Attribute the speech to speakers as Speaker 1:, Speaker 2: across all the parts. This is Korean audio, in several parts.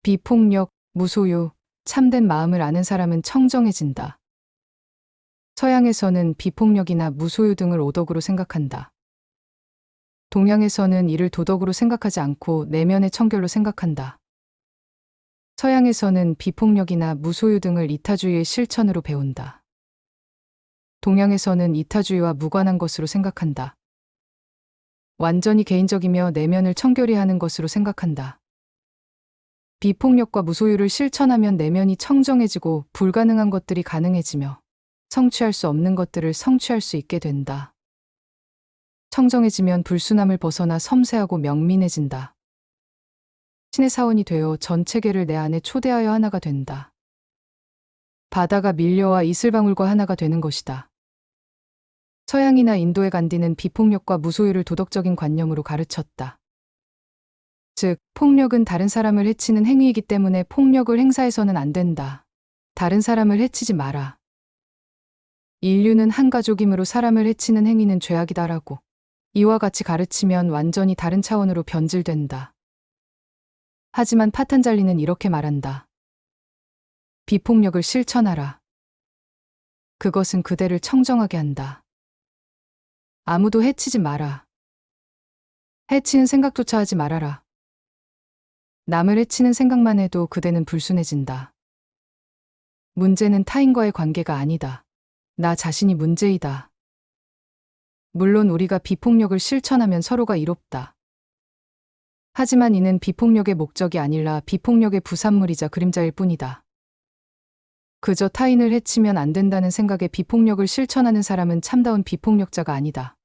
Speaker 1: 비폭력, 무소유, 참된 마음을 아는 사람은 청정해진다. 서양에서는 비폭력이나 무소유 등을 오덕으로 생각한다. 동양에서는 이를 도덕으로 생각하지 않고 내면의 청결로 생각한다. 서양에서는 비폭력이나 무소유 등을 이타주의의 실천으로 배운다. 동양에서는 이타주의와 무관한 것으로 생각한다. 완전히 개인적이며 내면을 청결히 하는 것으로 생각한다. 비폭력과 무소유를 실천하면 내면이 청정해지고 불가능한 것들이 가능해지며 성취할 수 없는 것들을 성취할 수 있게 된다. 청정해지면 불순함을 벗어나 섬세하고 명민해진다. 신의 사원이 되어 전 체계를 내 안에 초대하여 하나가 된다. 바다가 밀려와 이슬방울과 하나가 되는 것이다. 서양이나 인도의 간디는 비폭력과 무소유를 도덕적인 관념으로 가르쳤다. 즉, 폭력은 다른 사람을 해치는 행위이기 때문에 폭력을 행사해서는 안 된다. 다른 사람을 해치지 마라. 인류는 한 가족이므로 사람을 해치는 행위는 죄악이다라고. 이와 같이 가르치면 완전히 다른 차원으로 변질된다. 하지만 파탄잘리는 이렇게 말한다. 비폭력을 실천하라. 그것은 그대를 청정하게 한다. 아무도 해치지 마라. 해치는 생각조차 하지 말아라. 남을 해치는 생각만 해도 그대는 불순해진다. 문제는 타인과의 관계가 아니다. 나 자신이 문제이다. 물론 우리가 비폭력을 실천하면 서로가 이롭다. 하지만 이는 비폭력의 목적이 아니라 비폭력의 부산물이자 그림자일 뿐이다. 그저 타인을 해치면 안 된다는 생각에 비폭력을 실천하는 사람은 참다운 비폭력자가 아니다.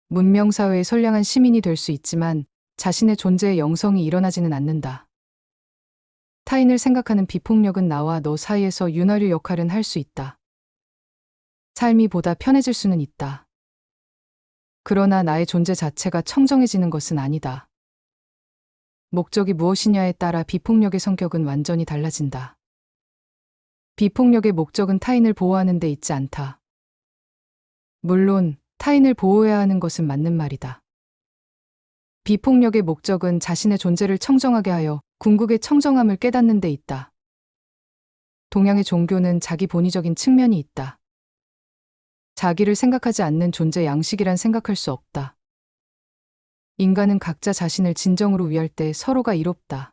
Speaker 1: 문명사회의 선량한 시민이 될 수 있지만 자신의 존재의 영성이 일어나지는 않는다. 타인을 생각하는 비폭력은 나와 너 사이에서 윤활유 역할은 할 수 있다. 삶이 보다 편해질 수는 있다. 그러나 나의 존재 자체가 청정해지는 것은 아니다. 목적이 무엇이냐에 따라 비폭력의 성격은 완전히 달라진다. 비폭력의 목적은 타인을 보호하는 데 있지 않다. 물론 타인을 보호해야 하는 것은 맞는 말이다. 비폭력의 목적은 자신의 존재를 청정하게 하여 궁극의 청정함을 깨닫는 데 있다. 동양의 종교는 자기 본의적인 측면이 있다. 자기를 생각하지 않는 존재 양식이란 생각할 수 없다. 인간은 각자 자신을 진정으로 위할 때 서로가 이롭다.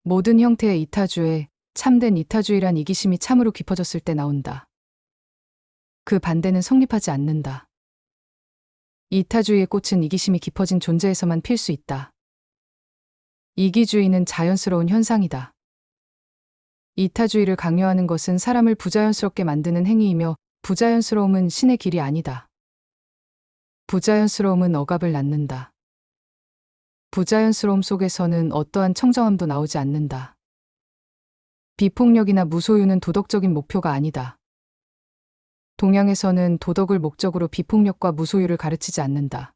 Speaker 1: 모든 형태의 이타주의, 참된 이타주의란 이기심이 참으로 깊어졌을 때 나온다. 그 반대는 성립하지 않는다. 이타주의의 꽃은 이기심이 깊어진 존재에서만 필 수 있다. 이기주의는 자연스러운 현상이다. 이타주의를 강요하는 것은 사람을 부자연스럽게 만드는 행위이며 부자연스러움은 신의 길이 아니다. 부자연스러움은 억압을 낳는다. 부자연스러움 속에서는 어떠한 청정함도 나오지 않는다. 비폭력이나 무소유는 도덕적인 목표가 아니다. 동양에서는 도덕을 목적으로 비폭력과 무소유를 가르치지 않는다.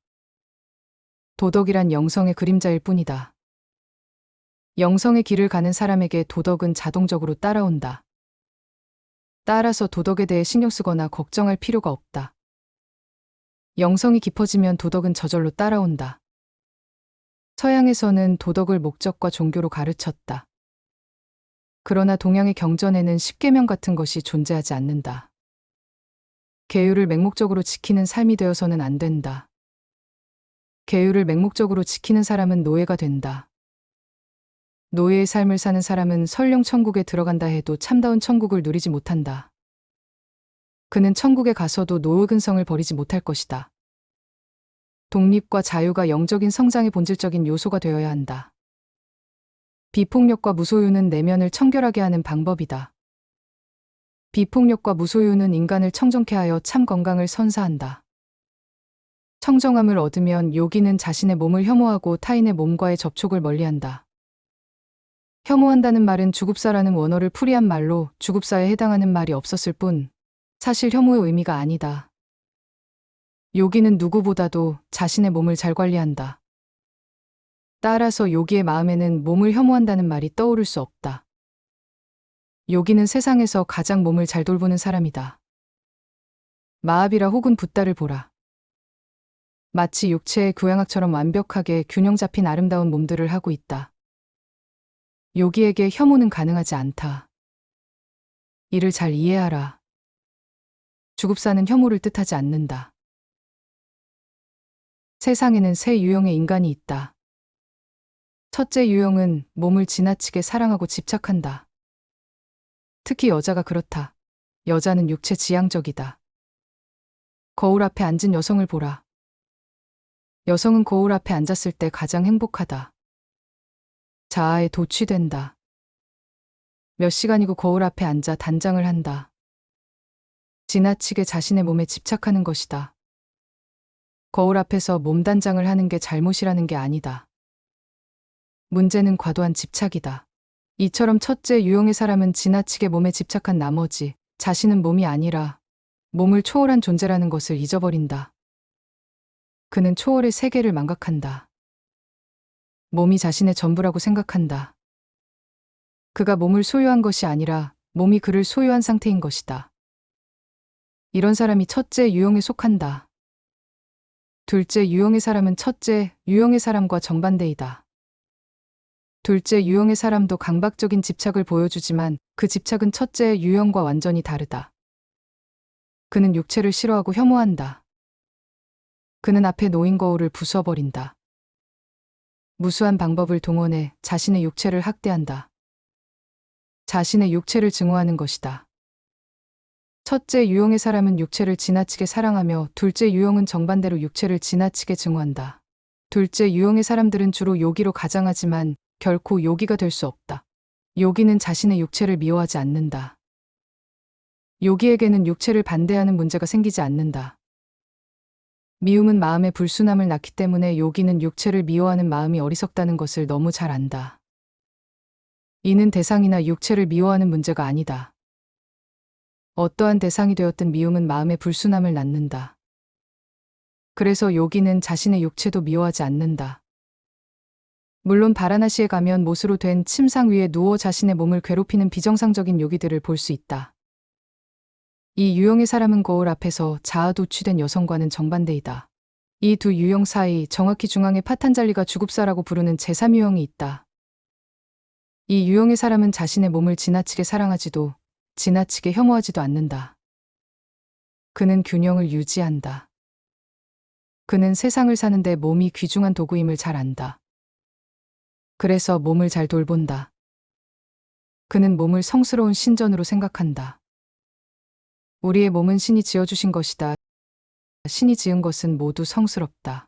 Speaker 1: 도덕이란 영성의 그림자일 뿐이다. 영성의 길을 가는 사람에게 도덕은 자동적으로 따라온다. 따라서 도덕에 대해 신경 쓰거나 걱정할 필요가 없다. 영성이 깊어지면 도덕은 저절로 따라온다. 서양에서는 도덕을 목적과 종교로 가르쳤다. 그러나 동양의 경전에는 십계명 같은 것이 존재하지 않는다. 계율을 맹목적으로 지키는 삶이 되어서는 안 된다. 계율을 맹목적으로 지키는 사람은 노예가 된다. 노예의 삶을 사는 사람은 설령 천국에 들어간다 해도 참다운 천국을 누리지 못한다. 그는 천국에 가서도 노예근성을 버리지 못할 것이다. 독립과 자유가 영적인 성장의 본질적인 요소가 되어야 한다. 비폭력과 무소유는 내면을 청결하게 하는 방법이다. 비폭력과 무소유는 인간을 청정케 하여 참 건강을 선사한다. 청정함을 얻으면 요기는 자신의 몸을 혐오하고 타인의 몸과의 접촉을 멀리한다. 혐오한다는 말은 주급사라는 원어를 풀이한 말로 주급사에 해당하는 말이 없었을 뿐 사실 혐오의 의미가 아니다. 요기는 누구보다도 자신의 몸을 잘 관리한다. 따라서 요기의 마음에는 몸을 혐오한다는 말이 떠오를 수 없다. 요기는 세상에서 가장 몸을 잘 돌보는 사람이다. 마하비라 혹은 붓다를 보라. 마치 육체의 교양학처럼 완벽하게 균형 잡힌 아름다운 몸들을 하고 있다. 요기에게 혐오는 가능하지 않다. 이를 잘 이해하라. 주급사는 혐오를 뜻하지 않는다. 세상에는 세 유형의 인간이 있다. 첫째 유형은 몸을 지나치게 사랑하고 집착한다. 특히 여자가 그렇다. 여자는 육체 지향적이다. 거울 앞에 앉은 여성을 보라. 여성은 거울 앞에 앉았을 때 가장 행복하다. 자아에 도취된다. 몇 시간이고 거울 앞에 앉아 단장을 한다. 지나치게 자신의 몸에 집착하는 것이다. 거울 앞에서 몸 단장을 하는 게 잘못이라는 게 아니다. 문제는 과도한 집착이다. 이처럼 첫째 유형의 사람은 지나치게 몸에 집착한 나머지 자신은 몸이 아니라 몸을 초월한 존재라는 것을 잊어버린다. 그는 초월의 세계를 망각한다. 몸이 자신의 전부라고 생각한다. 그가 몸을 소유한 것이 아니라 몸이 그를 소유한 상태인 것이다. 이런 사람이 첫째 유형에 속한다. 둘째 유형의 사람은 첫째 유형의 사람과 정반대이다. 둘째 유형의 사람도 강박적인 집착을 보여주지만 그 집착은 첫째 유형과 완전히 다르다. 그는 육체를 싫어하고 혐오한다. 그는 앞에 놓인 거울을 부숴버린다. 무수한 방법을 동원해 자신의 육체를 학대한다. 자신의 육체를 증오하는 것이다. 첫째 유형의 사람은 육체를 지나치게 사랑하며 둘째 유형은 정반대로 육체를 지나치게 증오한다. 둘째 유형의 사람들은 주로 요기로 가장하지만 결코 요기가 될 수 없다. 요기는 자신의 육체를 미워하지 않는다. 요기에게는 육체를 반대하는 문제가 생기지 않는다. 미움은 마음의 불순함을 낳기 때문에 요기는 육체를 미워하는 마음이 어리석다는 것을 너무 잘 안다. 이는 대상이나 육체를 미워하는 문제가 아니다. 어떠한 대상이 되었든 미움은 마음의 불순함을 낳는다. 그래서 요기는 자신의 육체도 미워하지 않는다. 물론 바라나시에 가면 못으로 된 침상 위에 누워 자신의 몸을 괴롭히는 비정상적인 요기들을 볼 수 있다. 이 유형의 사람은 거울 앞에서 자아 도취된 여성과는 정반대이다. 이 두 유형 사이 정확히 중앙에 파탄잘리가 주급사라고 부르는 제3유형이 있다. 이 유형의 사람은 자신의 몸을 지나치게 사랑하지도 지나치게 혐오하지도 않는다. 그는 균형을 유지한다. 그는 세상을 사는데 몸이 귀중한 도구임을 잘 안다. 그래서 몸을 잘 돌본다. 그는 몸을 성스러운 신전으로 생각한다. 우리의 몸은 신이 지어주신 것이다. 신이 지은 것은 모두 성스럽다.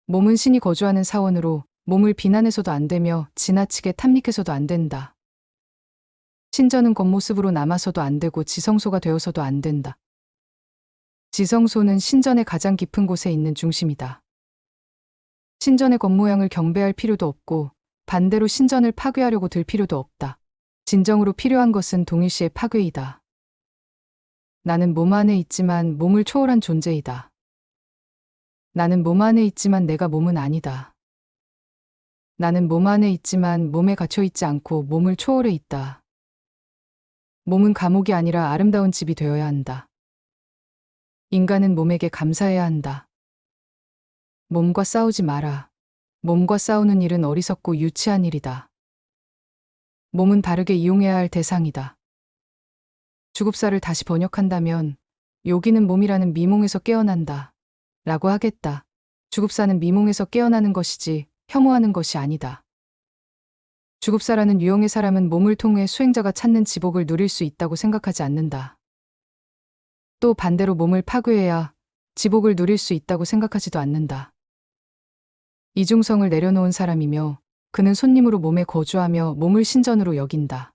Speaker 1: 몸은 신이 거주하는 사원으로 몸을 비난해서도 안 되며 지나치게 탐닉해서도 안 된다. 신전은 겉모습으로 남아서도 안 되고 지성소가 되어서도 안 된다. 지성소는 신전의 가장 깊은 곳에 있는 중심이다. 신전의 겉모양을 경배할 필요도 없고 반대로 신전을 파괴하려고 들 필요도 없다. 진정으로 필요한 것은 동일시의 파괴이다. 나는 몸 안에 있지만 몸을 초월한 존재이다. 나는 몸 안에 있지만 내가 몸은 아니다. 나는 몸 안에 있지만 몸에 갇혀 있지 않고 몸을 초월해 있다. 몸은 감옥이 아니라 아름다운 집이 되어야 한다. 인간은 몸에게 감사해야 한다. 몸과 싸우지 마라. 몸과 싸우는 일은 어리석고 유치한 일이다. 몸은 바르게 이용해야 할 대상이다. 주급사를 다시 번역한다면 요기는 몸이라는 미몽에서 깨어난다. 라고 하겠다. 주급사는 미몽에서 깨어나는 것이지 혐오하는 것이 아니다. 주급사라는 유형의 사람은 몸을 통해 수행자가 찾는 지복을 누릴 수 있다고 생각하지 않는다. 또 반대로 몸을 파괴해야 지복을 누릴 수 있다고 생각하지도 않는다. 이중성을 내려놓은 사람이며 그는 손님으로 몸에 거주하며 몸을 신전으로 여긴다.